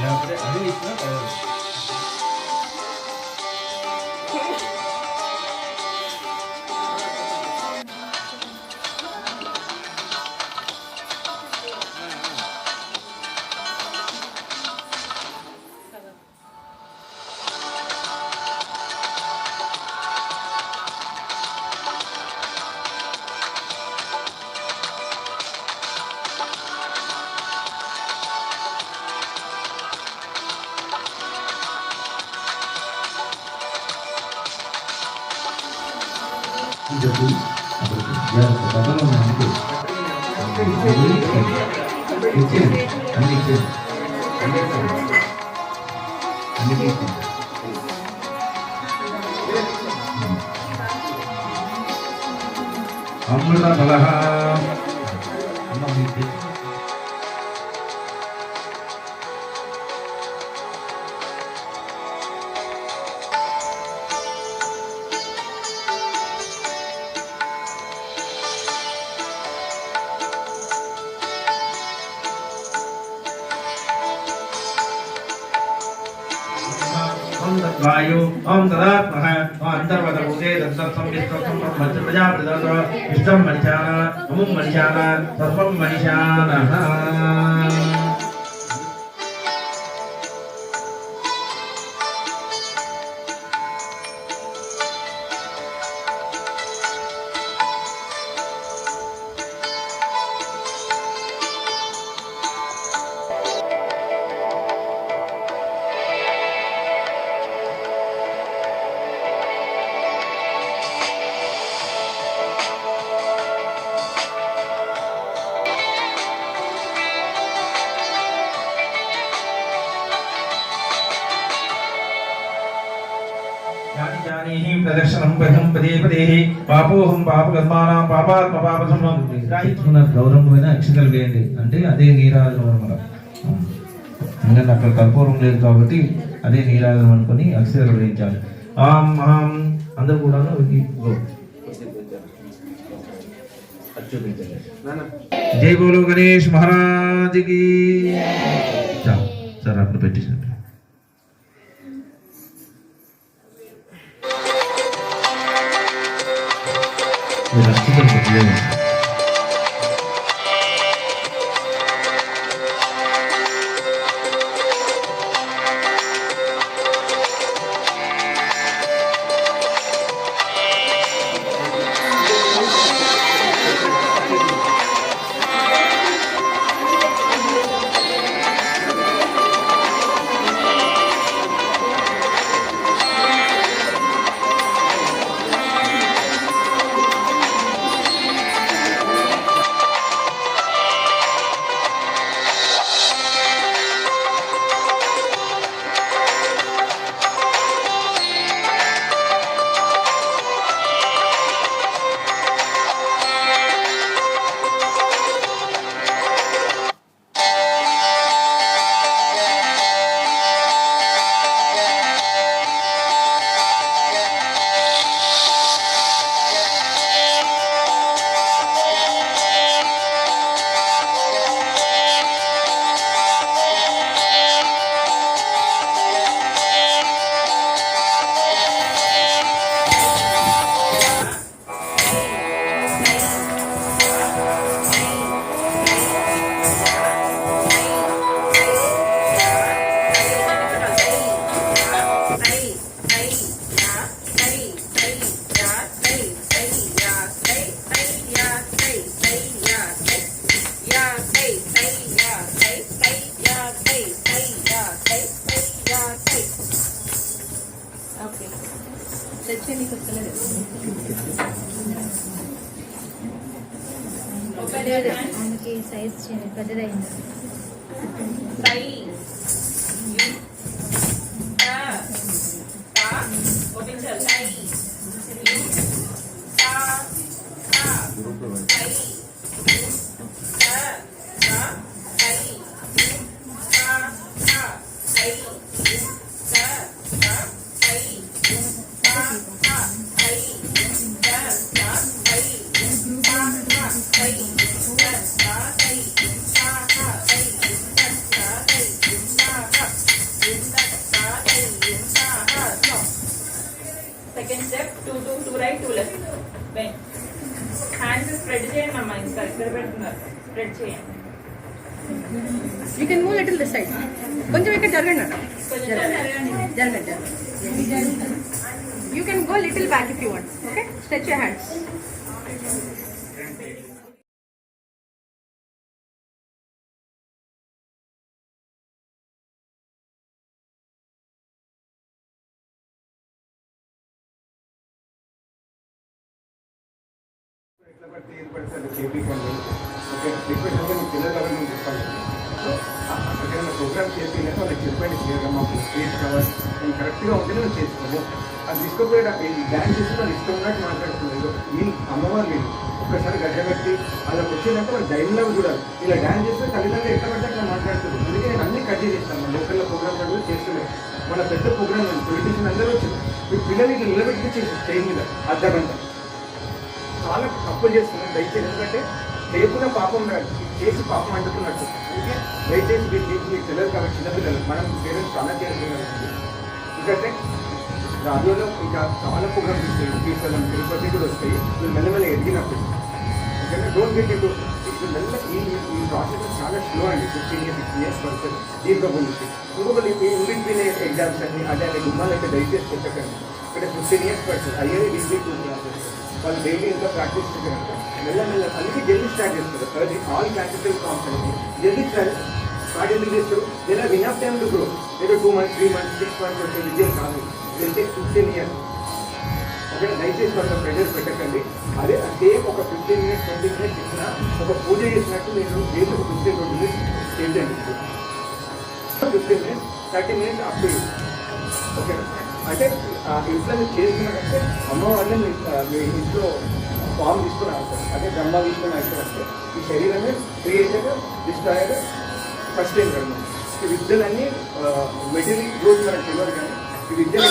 లేకపోతే అది ఇచ్చినా పర్వాలేదు. jadi ya pertama nanti izin amrita balaha वायु ओम तदात्मः अंतर्वतभूते दत्तत्वं विष्णुत्वं मध्यप्रजापतिदत्तो इष्टं मनिषान अमुं मनिषान सर्वं मनिषानः प्रदर्शनं पदं पदे पदे पापोहं पापकर्माणां पापात्म पापसमं రాయించుకున్న గౌరవమైన అక్షతలు వేయండి అంటే అదే నీరాజనం అన్నమాట. ఎందుకంటే అక్కడ కర్పూరం లేదు కాబట్టి అదే నీరాజనం అనుకుని అక్షతలు వేయించాలి. ఆం ఆం అందరూ కూడా జై బోలో గణేష్ మహారాజ్ కి సార్ అప్పుడు పెట్టేసాను. సైజ్ పెద్దదైంది. ఎక్కడ పెడుతున్నారు స్ప్రెడ్ చేయండి. You can move little this side. కొంచెం ఇక్కడ జరగండి అన్న. జరగండి. You can go little back if you want. Okay? Stretch your hands. ఎట్లా పడితే ఏది పడితే అది చేపించండి. ఓకే, రిక్వెస్ట్ అంటే మీ పిల్లలు ఎవరు నేను చెప్పాలి. సో ఎక్కడైనా ప్రోగ్రామ్ చేపించాక వాళ్ళకి చెప్పండి క్లియర్గా మాకు స్టేజ్ కావాలి, నేను కరెక్ట్గా ఉంటే నేను చేసుకోము. అది తీసుకోపోయాడు డ్యాన్స్ చేసి వాళ్ళు ఇష్టం ఉన్నట్టు మాట్లాడుతున్నారు. మీ అమ్మవారు లేదు ఒక్కసారి గడ్డబెట్టి వాళ్ళకి వచ్చేదంటే వాళ్ళు ధైర్యంగా చూడాలి. ఇలా డ్యాన్స్ చేస్తే తల్లిదండ్రులు ఎట్లా పడితే అట్లా మాట్లాడుతున్నారు. అందుకే నేను అన్ని కట్ చేస్తాను. మన లోకల్లో ప్రోగ్రామ్ కూడా చేస్తున్నాయి. మన పెద్ద ప్రోగ్రామ్ పొలిటీషియన్ అందరూ వచ్చారు. మీ పిల్లల్ని ఇట్లా నిలబెట్టి చేసి స్టేజ్ మీద అర్ధగంట చాలా తప్పు చేస్తున్నారు. దయచేసి ఎందుకంటే చేయకుండా పాపం రాదు, చేసి పాపం అంటున్నట్టు. అందుకే దయచేసి మీ పిల్లలు కాబట్టి చిన్నపిల్లలు మనం పేరెంట్స్ చాలా చేయాలి. ఎందుకంటే రాజులో ఇంకా చాలా ప్రోగ్రామ్స్ వస్తాయి. శ్రీశైలం తిరుపతి కూడా వస్తాయి. మీరు మెల్లమెల్ల ఎదిగినప్పుడు ఎందుకంటే డోంట్ గెట్ ఇట్ ఇప్పుడు మెల్ల ఈ ప్రాసెస్ చాలా స్లో అండి. 15 years 16 years పడుతుంది దీంట్లో గురించి. ఇంకొకటి ఇండివిజువల్ ఎగ్జామ్స్ అన్ని అదే గుమ్మాలు అయితే దయచేసి పెట్టకండి. ఇక్కడ 15 years పడుతుంది. అయ్యేది ఈజీ 2 classes. వాళ్ళు డైలీ ఇంకా ప్రాక్టీస్ చేయాలంటే మెల్లమెల్ల అందుకే జల్దీ స్టార్ట్ చేస్తారు. అది ఆల్ క్లాసికల్ ఫార్మ్స్ అనేది జల్దీ స్టార్ట్ ఎందుకు చేస్తారు? లేదా వినఫ్ టైం టు గ్రో. లేదా 2 months 3 months 6 months వచ్చే విద్యలు కాదు. వెళ్తే 15 years. ఓకే, దయచేసి వాళ్ళ ప్రెజర్ పెట్టకండి. అదే సేమ్ ఒక 15 minutes 20 minutes ఇచ్చిన ఒక పూజ చేసినట్టు మీరు డైలీ ఒక 15-20 minutes చేయండి. 15 minutes 30 minutes up to you. Okay, అంటే ఇంట్లో మీరు చేసుకున్నారంటే అమ్మవారిని మీ ఇంట్లో ఫామ్ తీసుకుని ఆడతారు. అదే బ్రహ్మ తీసుకుని ఆడతారంటే ఈ శరీరమే క్రియేటర్ డిస్ట్రాయర్ ఫస్ట్ టైం కదా. ఈ విద్యలన్నీ మెటీరియల్ గ్రోత్ మనకు తెలియదు కానీ ఈ విద్యలు